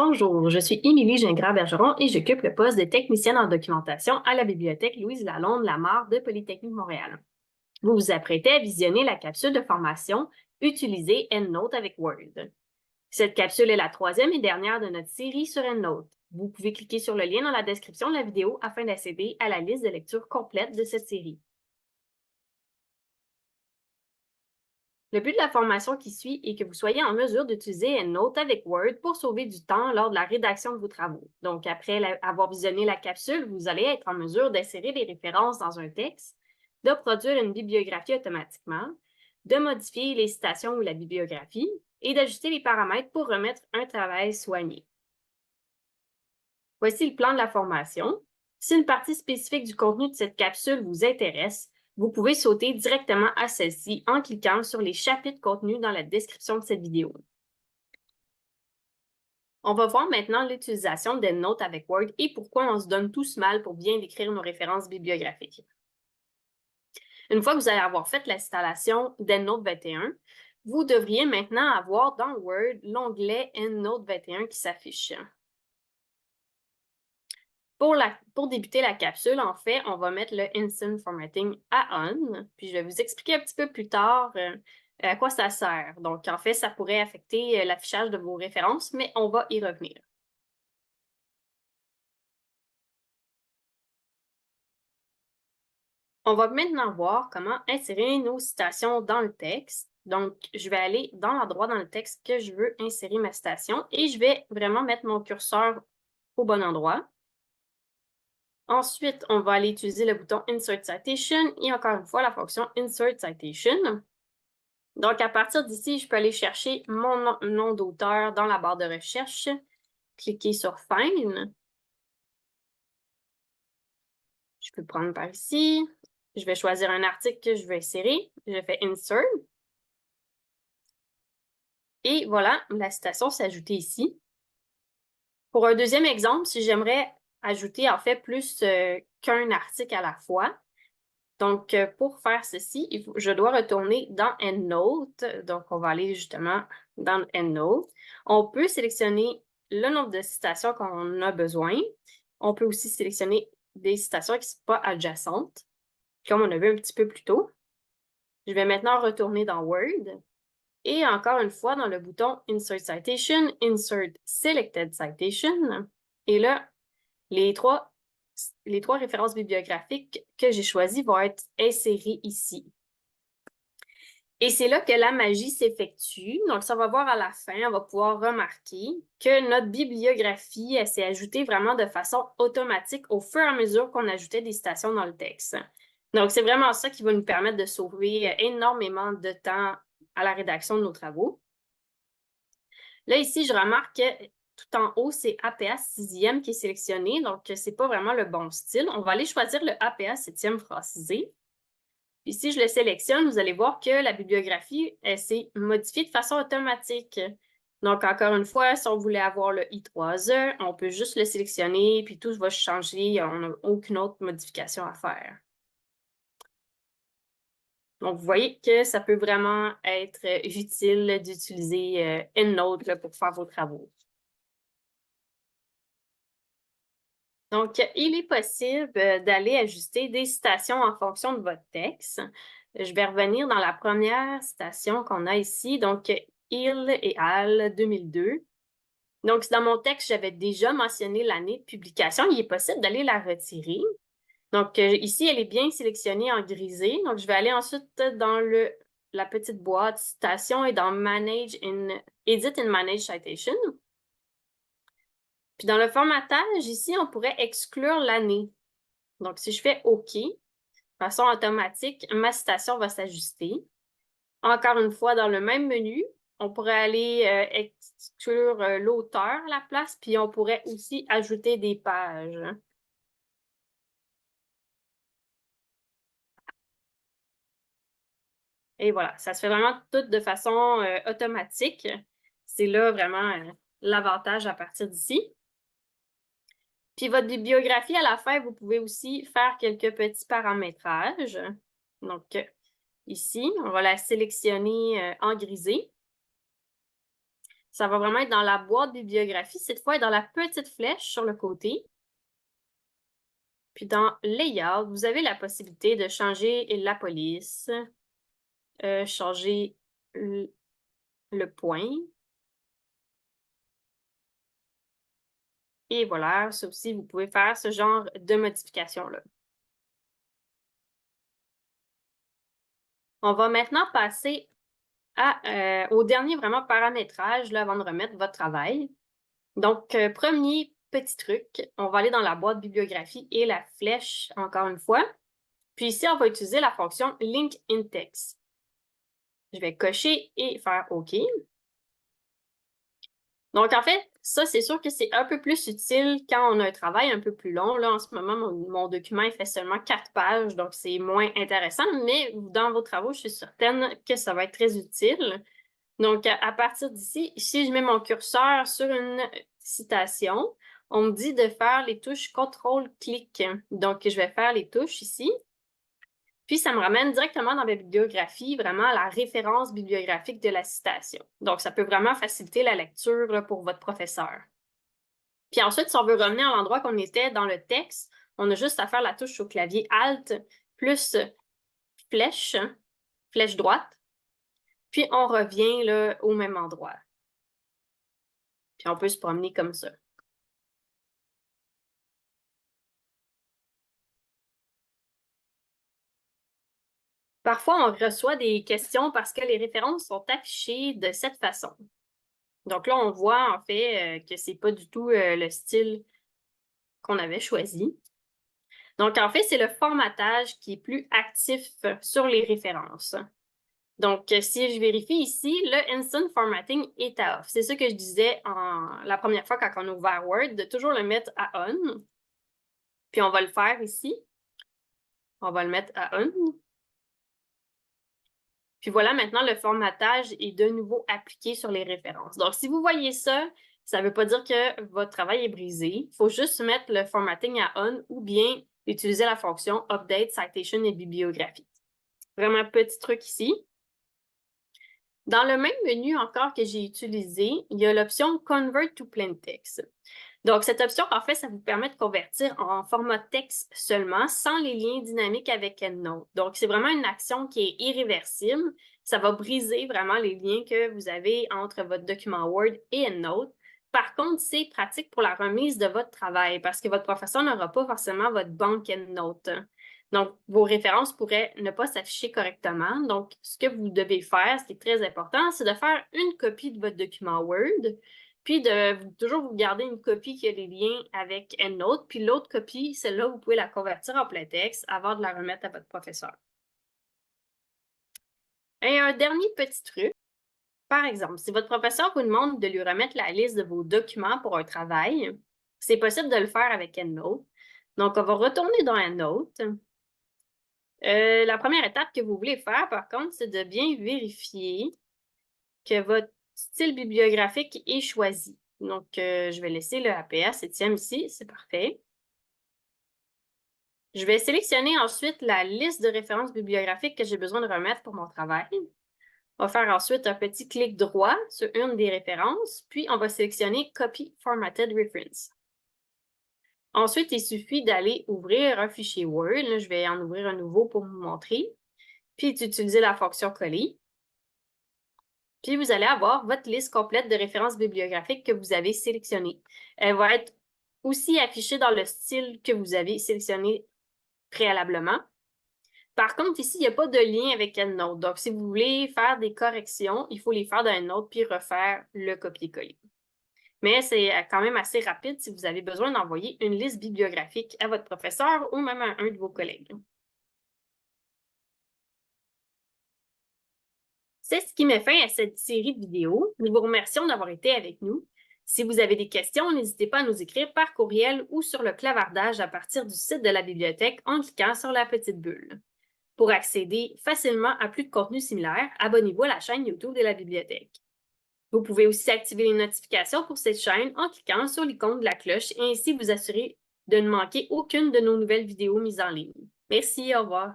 Bonjour, je suis Émilie Gingras-Bergeron et j'occupe le poste de technicienne en documentation à la bibliothèque Louise-Lalonde-Lamarre de Polytechnique Montréal. Vous vous apprêtez à visionner la capsule de formation Utiliser EndNote avec Word. Cette capsule est la troisième et dernière de notre série sur EndNote. Vous pouvez cliquer sur le lien dans la description de la vidéo afin d'accéder à la liste de lecture complète de cette série. Le but de la formation qui suit est que vous soyez en mesure d'utiliser EndNote avec Word pour sauver du temps lors de la rédaction de vos travaux. Donc, après avoir visionné la capsule, vous allez être en mesure d'insérer des références dans un texte, de produire une bibliographie automatiquement, de modifier les citations ou la bibliographie et d'ajuster les paramètres pour remettre un travail soigné. Voici le plan de la formation. Si une partie spécifique du contenu de cette capsule vous intéresse, vous pouvez sauter directement à celle-ci en cliquant sur les chapitres contenus dans la description de cette vidéo. On va voir maintenant l'utilisation d'EndNote avec Word et pourquoi on se donne tous mal pour bien décrire nos références bibliographiques. Une fois que vous allez avoir fait l'installation d'EndNote 21, vous devriez maintenant avoir dans Word l'onglet EndNote 21 qui s'affiche. Pour débuter la capsule, en fait, on va mettre le Instant Formatting à On, puis je vais vous expliquer un petit peu plus tard à quoi ça sert. Donc, en fait, ça pourrait affecter l'affichage de vos références, mais on va y revenir. On va maintenant voir comment insérer nos citations dans le texte. Donc, je vais aller dans l'endroit dans le texte que je veux insérer ma citation et je vais vraiment mettre mon curseur au bon endroit. Ensuite, on va aller utiliser le bouton Insert Citation et encore une fois la fonction Insert Citation. Donc, à partir d'ici, je peux aller chercher mon nom d'auteur dans la barre de recherche, cliquer sur Find. Je peux prendre par ici. Je vais choisir un article que je veux insérer. Je fais Insert. Et voilà, la citation s'est ajoutée ici. Pour un deuxième exemple, si j'aimerais ajouter en fait plus qu'un article à la fois, donc pour faire ceci, je dois retourner dans EndNote. Donc, on va aller justement dans EndNote. On peut sélectionner le nombre de citations qu'on a besoin. On peut aussi sélectionner des citations qui ne sont pas adjacentes, comme on a vu un petit peu plus tôt. Je vais maintenant retourner dans Word. Et encore une fois, dans le bouton Insert Citation, Insert Selected Citation. Et là, les trois références bibliographiques que j'ai choisies vont être insérées ici. Et c'est là que la magie s'effectue. Donc, ça va voir à la fin, on va pouvoir remarquer que notre bibliographie, elle s'est ajoutée vraiment de façon automatique au fur et à mesure qu'on ajoutait des citations dans le texte. Donc, c'est vraiment ça qui va nous permettre de sauver énormément de temps à la rédaction de nos travaux. Là, ici, je remarque que tout en haut, c'est APA 6e qui est sélectionné, donc ce n'est pas vraiment le bon style. On va aller choisir le APA 7e francisé. Puis si je le sélectionne, vous allez voir que la bibliographie s'est modifiée de façon automatique. Donc, encore une fois, si on voulait avoir le I3E, on peut juste le sélectionner, puis tout va changer. On n'a aucune autre modification à faire. Donc, vous voyez que ça peut vraiment être utile d'utiliser EndNote pour faire vos travaux. Donc, il est possible d'aller ajuster des citations en fonction de votre texte. Je vais revenir dans la première citation qu'on a ici, donc Il et al. 2002. Donc, dans mon texte, j'avais déjà mentionné l'année de publication. Il est possible d'aller la retirer. Donc, ici, elle est bien sélectionnée en grisé. Donc, je vais aller ensuite dans la petite boîte citation et dans Edit and Manage Citation. Puis dans le formatage, ici, on pourrait exclure l'année. Donc, si je fais OK, de façon automatique, ma citation va s'ajuster. Encore une fois, dans le même menu, on pourrait aller exclure l'auteur à la place, puis on pourrait aussi ajouter des pages. Et voilà, ça se fait vraiment tout de façon automatique. C'est là vraiment l'avantage à partir d'ici. Puis votre bibliographie, à la fin, vous pouvez aussi faire quelques petits paramétrages. Donc, ici, on va la sélectionner en grisé. ça va vraiment être dans la boîte bibliographie, cette fois dans la petite flèche sur le côté. Puis dans Layout, vous avez la possibilité de changer la police, changer le point. Et voilà, ça aussi, vous pouvez faire ce genre de modification-là. On va maintenant passer au dernier vraiment paramétrage là, avant de remettre votre travail. Donc, premier petit truc, on va aller dans la boîte bibliographie et la flèche encore une fois. Puis ici, on va utiliser la fonction link index. Je vais cocher et faire OK. Donc, en fait, ça, c'est sûr que c'est un peu plus utile quand on a un travail un peu plus long. Là, en ce moment, mon document, il fait seulement 4 pages, donc c'est moins intéressant, mais dans vos travaux, je suis certaine que ça va être très utile. Donc, à partir d'ici, si je mets mon curseur sur une citation, on me dit de faire les touches CTRL-clic. Donc, je vais faire les touches ici. Puis, ça me ramène directement dans ma bibliographie, vraiment à la référence bibliographique de la citation. Donc, ça peut vraiment faciliter la lecture là, pour votre professeur. Puis ensuite, si on veut revenir à l'endroit qu'on était dans le texte, on a juste à faire la touche au clavier Alt plus flèche, flèche droite. Puis, on revient là, au même endroit. Puis, on peut se promener comme ça. Parfois, on reçoit des questions parce que les références sont affichées de cette façon. Donc là, on voit en fait que c'est pas du tout le style qu'on avait choisi. Donc en fait, c'est le formatage qui est plus actif sur les références. Donc si je vérifie ici, le Instant Formatting est à off. C'est ça que je disais la première fois quand on a ouvert Word, de toujours le mettre à on. Puis on va le faire ici. On va le mettre à on. Puis voilà, maintenant, le formatage est de nouveau appliqué sur les références. Donc, si vous voyez ça, ça ne veut pas dire que votre travail est brisé. Il faut juste mettre le formatting à on ou bien utiliser la fonction Update Citation et Bibliographie. Vraiment petit truc ici. Dans le même menu encore que j'ai utilisé, il y a l'option Convert to Plain Text. Donc, cette option, en fait, ça vous permet de convertir en format texte seulement, sans les liens dynamiques avec EndNote. Donc, c'est vraiment une action qui est irréversible. Ça va briser vraiment les liens que vous avez entre votre document Word et EndNote. Par contre, c'est pratique pour la remise de votre travail parce que votre professeur n'aura pas forcément votre banque EndNote. Donc, vos références pourraient ne pas s'afficher correctement. Donc, ce que vous devez faire, ce qui est très important, c'est de faire une copie de votre document Word, puis de toujours vous garder une copie qui a les liens avec EndNote, puis l'autre copie, celle-là, vous pouvez la convertir en plein texte avant de la remettre à votre professeur. Et un dernier petit truc, par exemple, si votre professeur vous demande de lui remettre la liste de vos documents pour un travail, c'est possible de le faire avec EndNote. Donc, on va retourner dans EndNote. La première étape que vous voulez faire, par contre, c'est de bien vérifier que votre style bibliographique est choisi. Donc, je vais laisser le APS Étienne ici, c'est parfait. Je vais sélectionner ensuite la liste de références bibliographiques que j'ai besoin de remettre pour mon travail. On va faire ensuite un petit clic droit sur une des références, puis on va sélectionner Copy Formatted Reference. Ensuite, il suffit d'aller ouvrir un fichier Word. Là, je vais en ouvrir un nouveau pour vous montrer. Puis d'utiliser la fonction coller. Puis vous allez avoir votre liste complète de références bibliographiques que vous avez sélectionnées. Elle va être aussi affichée dans le style que vous avez sélectionné préalablement. Par contre, ici, il n'y a pas de lien avec EndNote. Donc, si vous voulez faire des corrections, il faut les faire dans EndNote puis refaire le copier-coller. Mais c'est quand même assez rapide si vous avez besoin d'envoyer une liste bibliographique à votre professeur ou même à un de vos collègues. C'est ce qui met fin à cette série de vidéos. Nous vous remercions d'avoir été avec nous. Si vous avez des questions, n'hésitez pas à nous écrire par courriel ou sur le clavardage à partir du site de la bibliothèque en cliquant sur la petite bulle. Pour accéder facilement à plus de contenu similaire, abonnez-vous à la chaîne YouTube de la bibliothèque. Vous pouvez aussi activer les notifications pour cette chaîne en cliquant sur l'icône de la cloche et ainsi vous assurer de ne manquer aucune de nos nouvelles vidéos mises en ligne. Merci, au revoir.